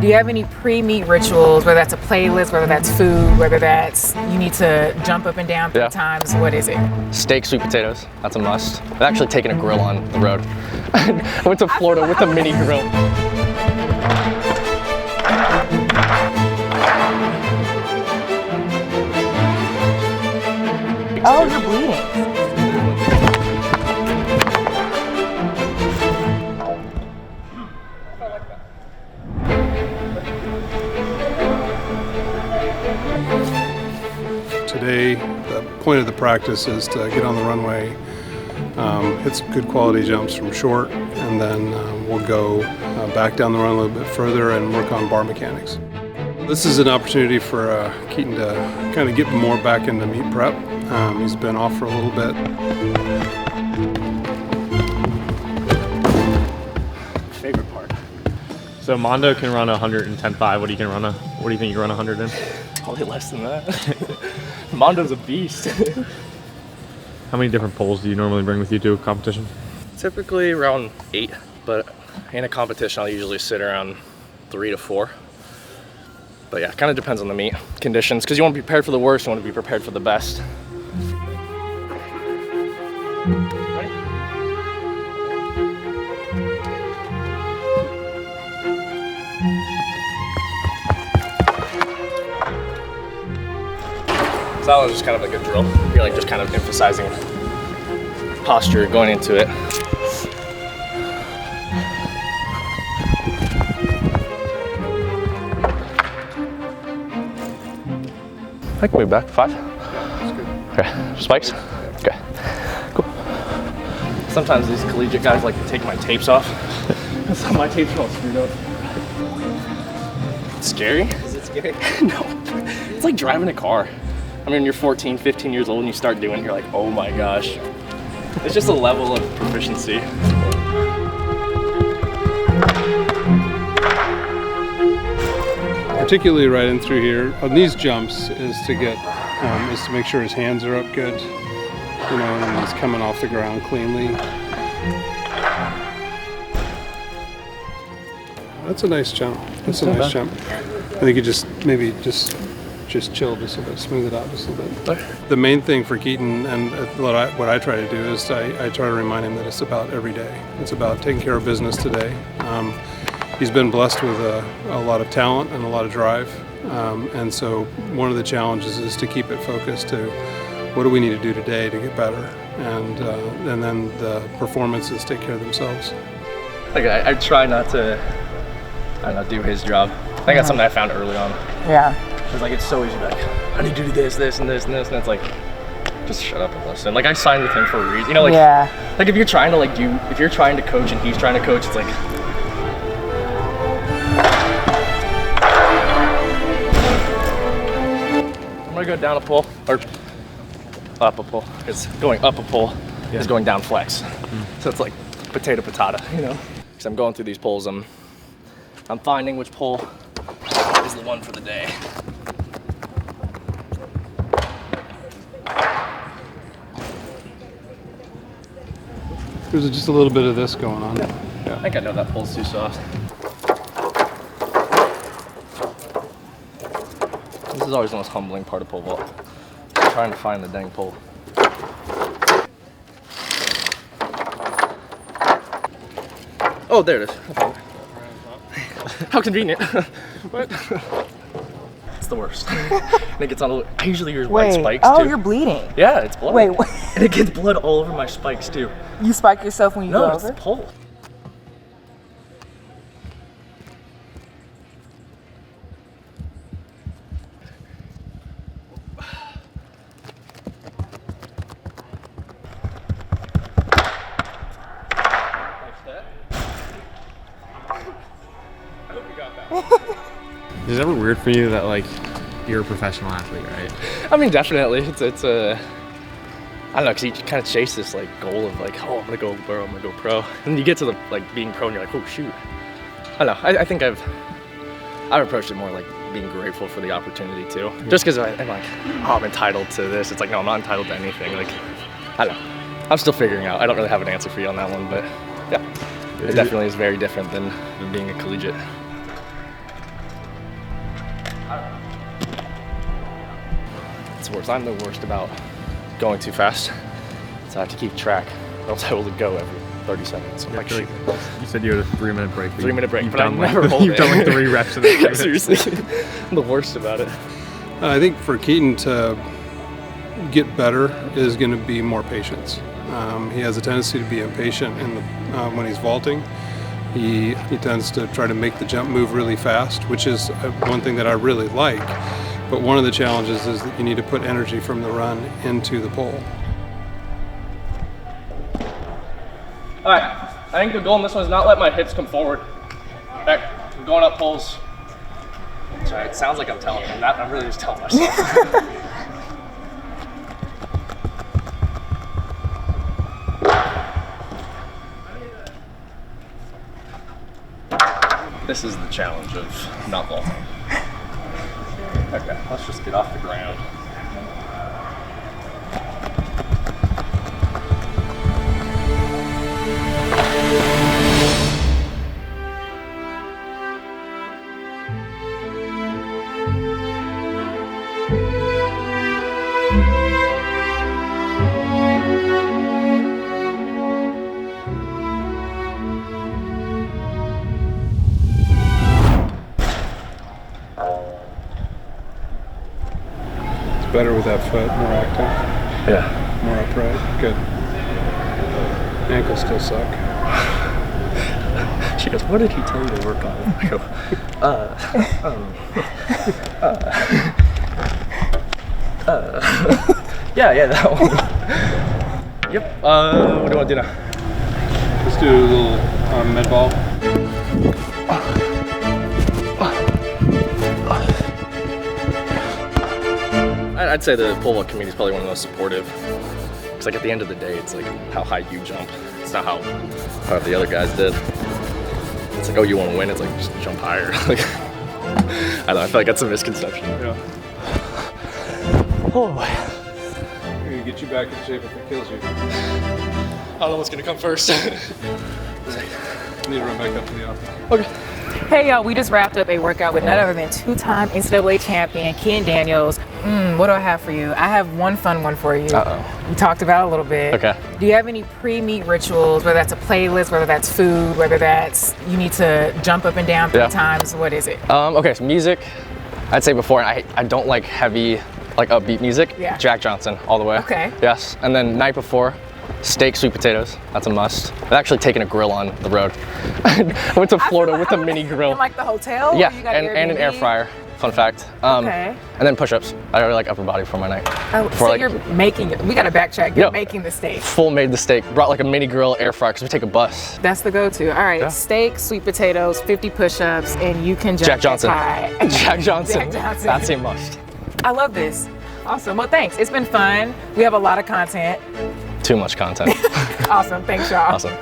Do you have any pre-meet rituals, whether that's a playlist, whether that's food, whether that's you need to jump up and down 3 times? What is it? Steak, sweet potatoes. That's a must. I've actually taken a grill on the road. I went to Florida with a mini grill. Oh, you're bleeding. Today, the point of the practice is to get on the runway, hit some good quality jumps from short, and then we'll go back down the run a little bit further and work on bar mechanics. This is an opportunity for Keaton to kind of get more back into meet prep. He's been off for a little bit. Favorite part. So Mondo can run 110.5. What do you think you can run 100 in? Probably less than that. Mondo's a beast. How many different poles do you normally bring with you to a competition? Typically around 8, but in a competition I'll usually sit around 3 to 4. But yeah, it kind of depends on the meet conditions, because you want to be prepared for the worst, you want to be prepared for the best. Ready? So that was just kind of like a drill. You're like just kind of emphasizing posture going into it. I can move back. 5? That's good. Okay. Spikes? Okay. Cool. Sometimes these collegiate guys like to take my tapes off. So my tapes are all screwed up. It's scary? Is it scary? No. It's like driving a car. I mean, you're 14, 15 years old and you start doing it, you're like, oh my gosh. It's just a level of proficiency. Particularly right in through here on these jumps is to get is to make sure his hands are up good, you know, and he's coming off the ground cleanly. That's a nice jump. That's a nice jump. I think you just maybe just chill just a bit, smooth it out just a bit. The main thing for Keaton, and what I try to do is I try to remind him that it's about every day. It's about taking care of business today. He's been blessed with a lot of talent and a lot of drive, and so one of the challenges is to keep it focused to what do we need to do today to get better, and then the performances take care of themselves. Like I try not to, do his job. I think that's something I found early on. Yeah. It's like it's so easy to be like, I need to do this, this, and this, and this, and it's like, just shut up and listen. Like I signed with him for a reason, you know, like like if you're trying to if you're trying to coach and he's trying to coach, it's like. I'm gonna go down a pole, or up a pole. It's going up a pole is going down flex. So it's like potato patata, you know? Because I'm going through these poles, I'm finding which pole is the one for the day. There's just a little bit of this going on. Yeah. I think I know that pole's too soft. This is always the most humbling part of pole vault. Trying to find the dang pole. Oh, there it is. How convenient. What? It's the worst. And it gets on. I usually use white spikes too. Oh, you're bleeding. Yeah, it's blood. Wait, what? And it gets blood all over my spikes too. You spike yourself when you go over? No, it's the pole. Is it ever weird for you that like you're a professional athlete, right? I mean, definitely. It's a, I don't know, because you kind of chase this like goal of like, oh, I'm gonna go pro, I'm gonna go pro, and you get to the like being pro, and you're like, oh shoot. I don't know. I think I've approached it more like being grateful for the opportunity too. Just because I'm like, oh, I'm entitled to this. It's like, no, I'm not entitled to anything. Like, I don't know. I'm still figuring out. I don't really have an answer for you on that one, but yeah, it definitely is very different than being a collegiate. It's worse. I'm the worst about going too fast, so I have to keep track, or else I will go every 30 seconds. I'm like, shoot. You said you had a 3-minute break. 3-minute break, You've but I done never like, hold You've it. done like 3 reps in it. Seriously, I'm the worst about it. I think for Keaton to get better is going to be more patience. He has a tendency to be impatient when he's vaulting. He tends to try to make the jump move really fast, which is one thing that I really like. But one of the challenges is that you need to put energy from the run into the pole. All right, I think the goal in this one is not let my hips come forward. Okay, I'm going up poles. Sorry, it sounds like I'm telling him that, I'm really just telling myself. This is the challenge of not vaulting. Okay, let's just get off the ground. Better with that foot, more active, Yeah. more upright. Good. Ankles still suck. She goes, what did he tell you to work on? I go, yeah, that one. Yep, what do you want to do now? Let's do a little med ball. I'd say the pole vault community is probably one of the most supportive. Because like at the end of the day, it's like how high you jump. It's not how the other guys did. It's like, oh, you want to win? It's like, just jump higher. Like, I don't know, I feel like that's a misconception. Yeah. Oh boy. We're gonna get you back in shape if it kills you. I don't know what's gonna come first. I need to run back up to the office. Okay. Hey y'all, we just wrapped up a workout with none other than 2-time NCAA champion Keaton Daniel. What do I have for you? I have one fun one for you. Uh-oh. We talked about it a little bit. Okay. Do you have any pre-meet rituals, whether that's a playlist, whether that's food, whether that's you need to jump up and down 3 times? What is it? Okay, so music, I'd say before, I don't like heavy, like upbeat music. Yeah. Jack Johnson, all the way. Okay. Yes, and then night before, steak, sweet potatoes. That's a must. I've actually taken a grill on the road. I went to Florida with a mini grill. In like the hotel? Yeah, Or you got and an air Airbnb? fryer. Fun fact. Okay. And then push-ups. I really like upper body for my night. Oh, For so like- you're making, we gotta backtrack, you're Yeah. making the steak. Full made the steak. Brought like a mini grill, air fryer, because we take a bus. That's the go-to. All right, Yeah. steak, sweet potatoes, 50 push-ups, and you can jump Jack Johnson. high. Jack Johnson. Jack Johnson. That's a must. I love this. Awesome. Well, thanks. It's been fun. We have a lot of content. Too much content. Awesome. Thanks, y'all. Awesome.